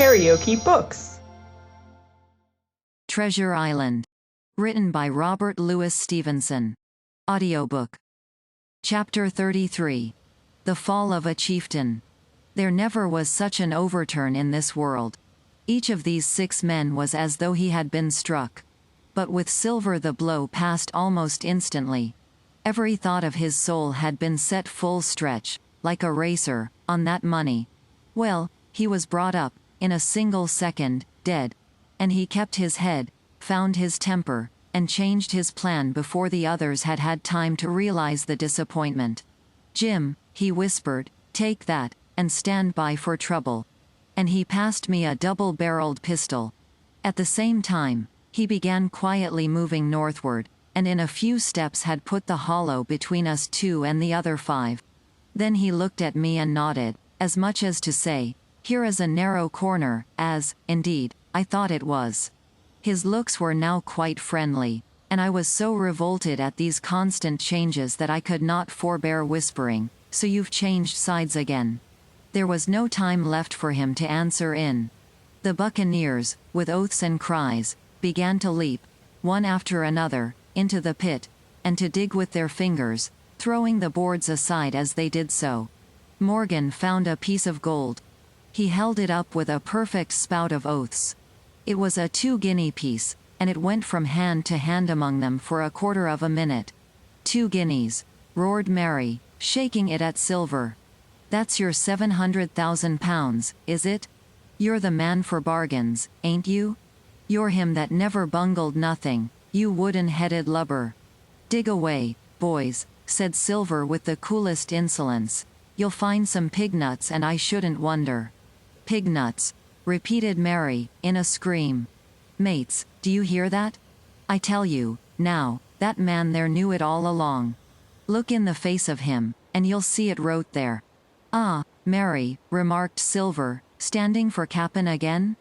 KaraokeBooks. Treasure Island. Written by Robert Louis Stevenson. Audiobook. Chapter 33. The Fall of a Chieftain. There never was such an overturn in this world. Each of these 6 men was as though he had been struck. But with Silver the blow passed almost instantly. Every thought of his soul had been set full stretch, like a racer, on that money. Well, he was brought up, in a single second, dead. And he kept his head, found his temper, and changed his plan before the others had had time to realize the disappointment. "Jim," he whispered, "take that, and stand by for trouble." And he passed me a double-barreled pistol. At the same time, he began quietly moving northward, and in a few steps had put the hollow between us 2 and the other 5. Then he looked at me and nodded, as much as to say, "Here is a narrow corner," as, indeed, I thought it was. His looks were now quite friendly, and I was so revolted at these constant changes that I could not forbear whispering, "So you've changed sides again." There was no time left for him to answer in. The buccaneers, with oaths and cries, began to leap, one after another, into the pit, and to dig with their fingers, throwing the boards aside as they did so. Morgan found a piece of gold. He held it up with a perfect spout of oaths. It was a 2-guinea piece, and it went from hand to hand among them for a quarter of a minute. 2 guineas, roared Mary, shaking it at Silver. "That's your £700,000, is it? You're the man for bargains, ain't you? You're him that never bungled nothing, you wooden-headed lubber." "Dig away, boys," said Silver with the coolest insolence. "You'll find some pig nuts, and I shouldn't wonder." "Pig nuts," repeated Mary, in a scream. "Mates, do you hear that? I tell you, now, that man there knew it all along. Look in the face of him, and you'll see it wrote there." "Ah, Mary," remarked Silver, standing for cap'n again.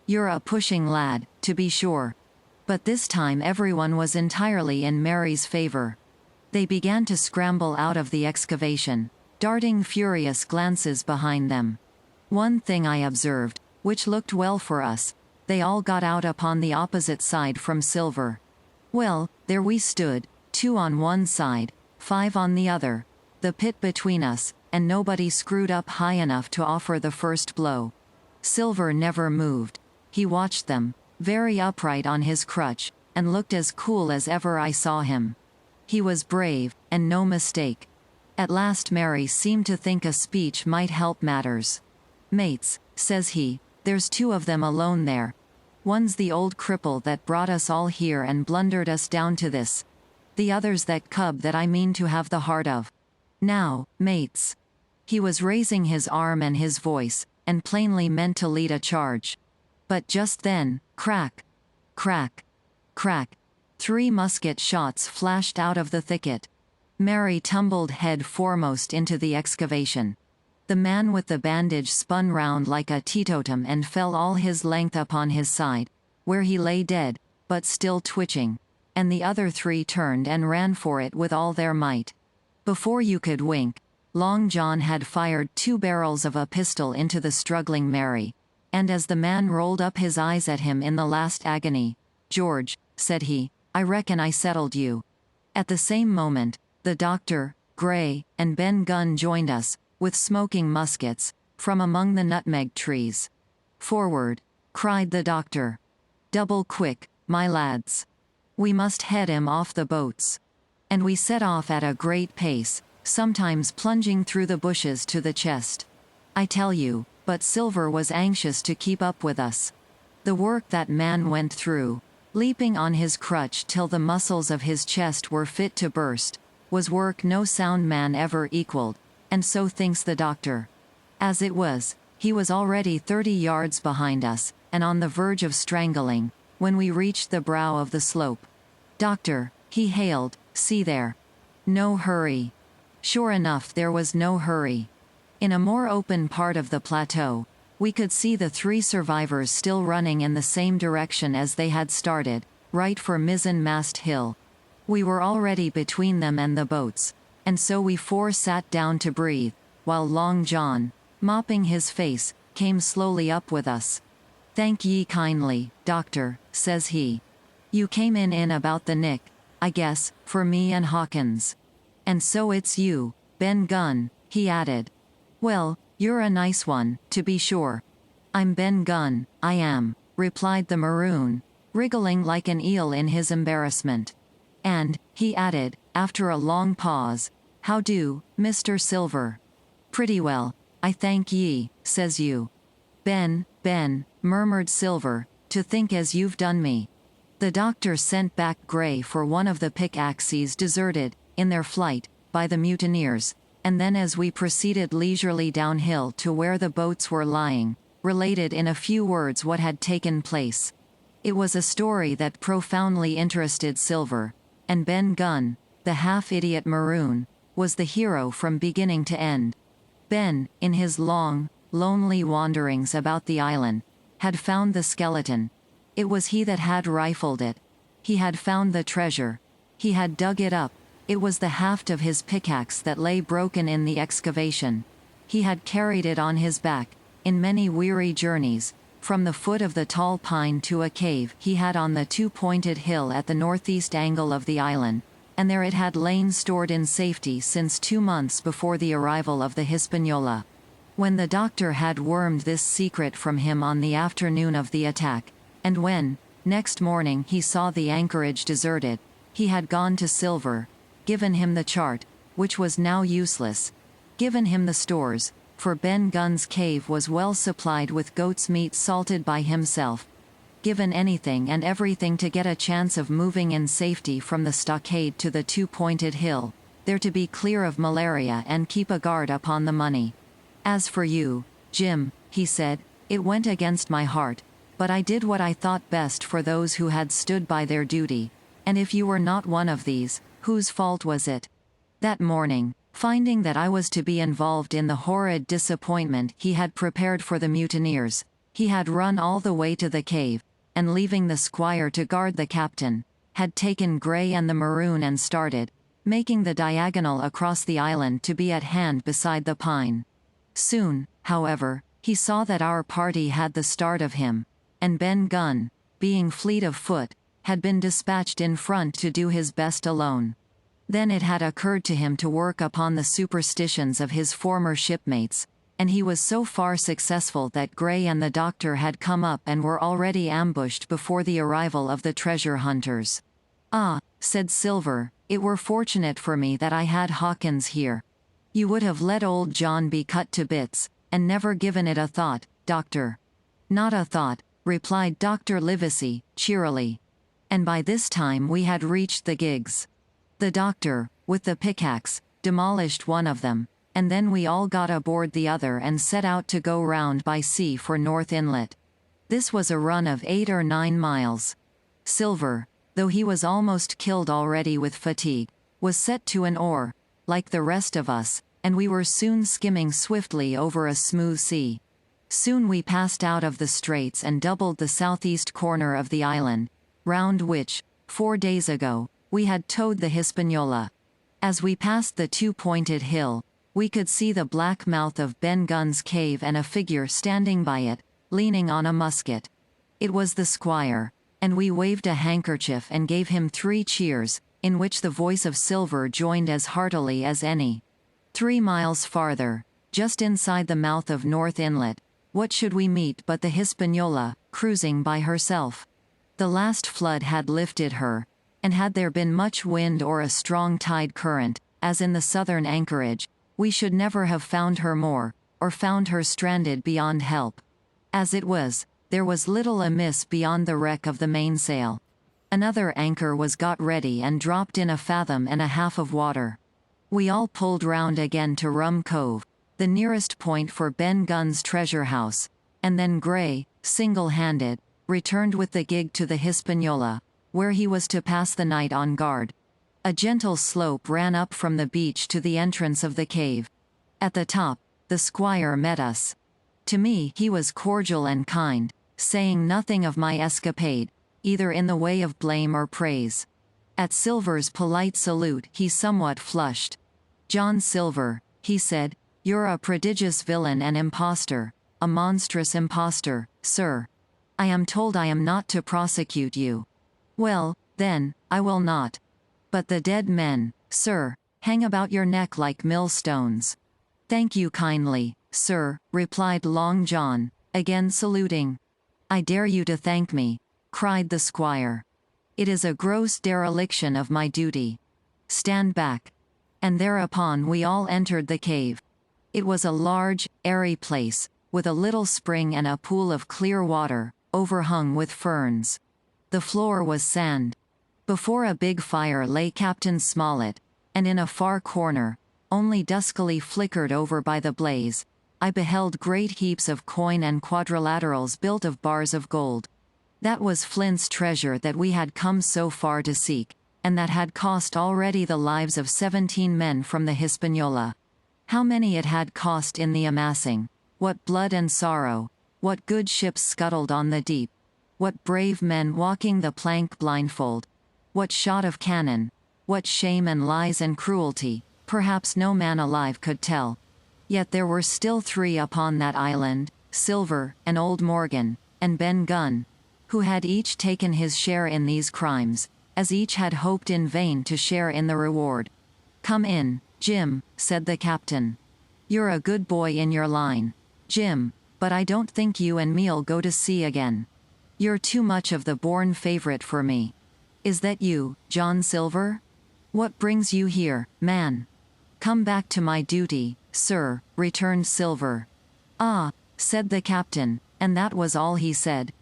"You're a pushing lad, to be sure." But this time everyone was entirely in Mary's favor. They began to scramble out of the excavation, darting furious glances behind them. One thing I observed, which looked well for us: they all got out upon the opposite side from Silver. Well, there we stood, 2 on one side, 5 on the other, the pit between us, and nobody screwed up high enough to offer the first blow. Silver never moved. He watched them, very upright on his crutch, and looked as cool as ever I saw him. He was brave, and no mistake. At last Mary seemed to think a speech might help matters. "Mates," says he, "there's 2 of them alone there. One's the old cripple that brought us all here and blundered us down to this. The other's that cub that I mean to have the heart of. Now, mates." He was raising his arm and his voice, and plainly meant to lead a charge. But just then, crack, crack, crack, 3 musket shots flashed out of the thicket. Mary tumbled head foremost into the excavation. The man with the bandage spun round like a teetotum and fell all his length upon his side, where he lay dead, but still twitching, and the other 3 turned and ran for it with all their might. Before you could wink, Long John had fired 2 barrels of a pistol into the struggling Mary, and as the man rolled up his eyes at him in the last agony, "George," said he, "I reckon I settled you." At the same moment, the doctor, Gray, and Ben Gunn joined us, with smoking muskets, from among the nutmeg trees. "Forward," cried the doctor. "Double quick, my lads. We must head him off the boats." And we set off at a great pace, sometimes plunging through the bushes to the chest. I tell you, but Silver was anxious to keep up with us. The work that man went through, leaping on his crutch till the muscles of his chest were fit to burst, was work no sound man ever equaled, and so thinks the doctor. As it was, he was already 30 yards behind us, and on the verge of strangling, when we reached the brow of the slope. "Doctor," he hailed, "see there. No hurry." Sure enough, there was no hurry. In a more open part of the plateau, we could see the 3 survivors still running in the same direction as they had started, right for Mizzen-mast Hill. We were already between them and the boats, and so we 4 sat down to breathe, while Long John, mopping his face, came slowly up with us. "Thank ye kindly, doctor," says he. "You came in about the nick, I guess, for me and Hawkins. And so it's you, Ben Gunn," he added. "Well, you're a nice one, to be sure." "I'm Ben Gunn, I am," replied the maroon, wriggling like an eel in his embarrassment. "And," he added, after a long pause, "how do, Mr. Silver?" "Pretty well, I thank ye," says you. Ben, murmured Silver, "to think as you've done me." The doctor sent back Gray for one of the pickaxes deserted, in their flight, by the mutineers, and then as we proceeded leisurely downhill to where the boats were lying, related in a few words what had taken place. It was a story that profoundly interested Silver, and Ben Gunn, the half-idiot maroon, was the hero from beginning to end. Ben, in his long, lonely wanderings about the island, had found the skeleton. It was he that had rifled it. He had found the treasure. He had dug it up. It was the haft of his pickaxe that lay broken in the excavation. He had carried it on his back, in many weary journeys, from the foot of the tall pine to a cave he had on the two-pointed hill at the northeast angle of the island, and there it had lain stored in safety since 2 months before the arrival of the Hispaniola. When the doctor had wormed this secret from him on the afternoon of the attack, and when, next morning he saw the anchorage deserted, he had gone to Silver, given him the chart, which was now useless, given him the stores, for Ben Gunn's cave was well supplied with goat's meat salted by himself, given anything and everything to get a chance of moving in safety from the stockade to the two-pointed hill, there to be clear of malaria and keep a guard upon the money. "As for you, Jim," he said, "it went against my heart, but I did what I thought best for those who had stood by their duty, and if you were not one of these, whose fault was it?" That morning, finding that I was to be involved in the horrid disappointment he had prepared for the mutineers, he had run all the way to the cave, and leaving the squire to guard the captain, had taken Gray and the maroon and started, making the diagonal across the island to be at hand beside the pine. Soon, however, he saw that our party had the start of him, and Ben Gunn, being fleet of foot, had been dispatched in front to do his best alone. Then it had occurred to him to work upon the superstitions of his former shipmates, and he was so far successful that Gray and the doctor had come up and were already ambushed before the arrival of the treasure hunters. "Ah," said Silver, "it were fortunate for me that I had Hawkins here. You would have let old John be cut to bits, and never given it a thought, doctor." "Not a thought," replied Dr. Livesey, cheerily. And by this time we had reached the gigs. The doctor, with the pickaxe, demolished one of them, and then we all got aboard the other and set out to go round by sea for North Inlet. This was a run of 8 or 9 miles. Silver, though he was almost killed already with fatigue, was set to an oar, like the rest of us, and we were soon skimming swiftly over a smooth sea. Soon we passed out of the straits and doubled the southeast corner of the island, round which, 4 days ago, we had towed the Hispaniola. As we passed the two-pointed hill, we could see the black mouth of Ben Gunn's cave and a figure standing by it, leaning on a musket. It was the squire, and we waved a handkerchief and gave him 3 cheers, in which the voice of Silver joined as heartily as any. 3 miles farther, just inside the mouth of North Inlet, what should we meet but the Hispaniola, cruising by herself? The last flood had lifted her, and had there been much wind or a strong tide current, as in the southern anchorage, we should never have found her more, or found her stranded beyond help. As it was, there was little amiss beyond the wreck of the mainsail. Another anchor was got ready and dropped in 1.5 fathoms of water. We all pulled round again to Rum Cove, the nearest point for Ben Gunn's treasure house, and then Gray, single-handed, returned with the gig to the Hispaniola, where he was to pass the night on guard. A gentle slope ran up from the beach to the entrance of the cave. At the top, the squire met us. To me he was cordial and kind, saying nothing of my escapade, either in the way of blame or praise. At Silver's polite salute he somewhat flushed. "John Silver," he said, "you're a prodigious villain and impostor, a monstrous impostor, sir. I am told I am not to prosecute you. Well, then, I will not. But the dead men, sir, hang about your neck like millstones. Thank you kindly, sir, replied Long John, again saluting. I dare you to thank me, cried the squire. It is a gross dereliction of my duty. Stand back. And thereupon we all entered the cave. It was a large, airy place, with a little spring and a pool of clear water, overhung with ferns. The floor was sand. Before a big fire lay Captain Smollett, and in a far corner, only duskily flickered over by the blaze, I beheld great heaps of coin and quadrilaterals built of bars of gold. That was Flint's treasure that we had come so far to seek, and that had cost already the lives of 17 men from the Hispaniola. How many it had cost in the amassing, what blood and sorrow, what good ships scuttled on the deep, what brave men walking the plank blindfold, what shot of cannon, what shame and lies and cruelty, perhaps no man alive could tell. Yet there were still 3 upon that island, Silver, and old Morgan, and Ben Gunn, who had each taken his share in these crimes, as each had hoped in vain to share in the reward. Come in, Jim, said the captain. You're a good boy in your line, Jim, but I don't think you and me'll go to sea again. You're too much of the born favorite for me. Is that you, John Silver? What brings you here, man? Come back to my duty, sir, returned Silver. Ah, said the captain, and that was all he said.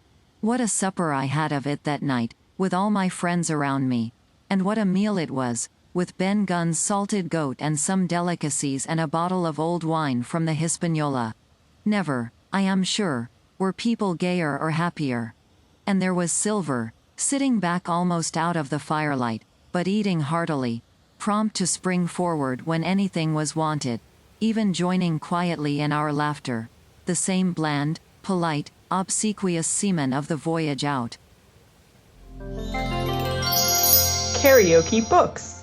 What a supper I had of it that night, with all my friends around me. And what a meal it was, with Ben Gunn's salted goat and some delicacies and a bottle of old wine from the Hispaniola. Never, I am sure, were people gayer or happier. And there was Silver, sitting back almost out of the firelight, but eating heartily, prompt to spring forward when anything was wanted, even joining quietly in our laughter, the same bland, polite, obsequious seaman of the voyage out. KaraokeBooks.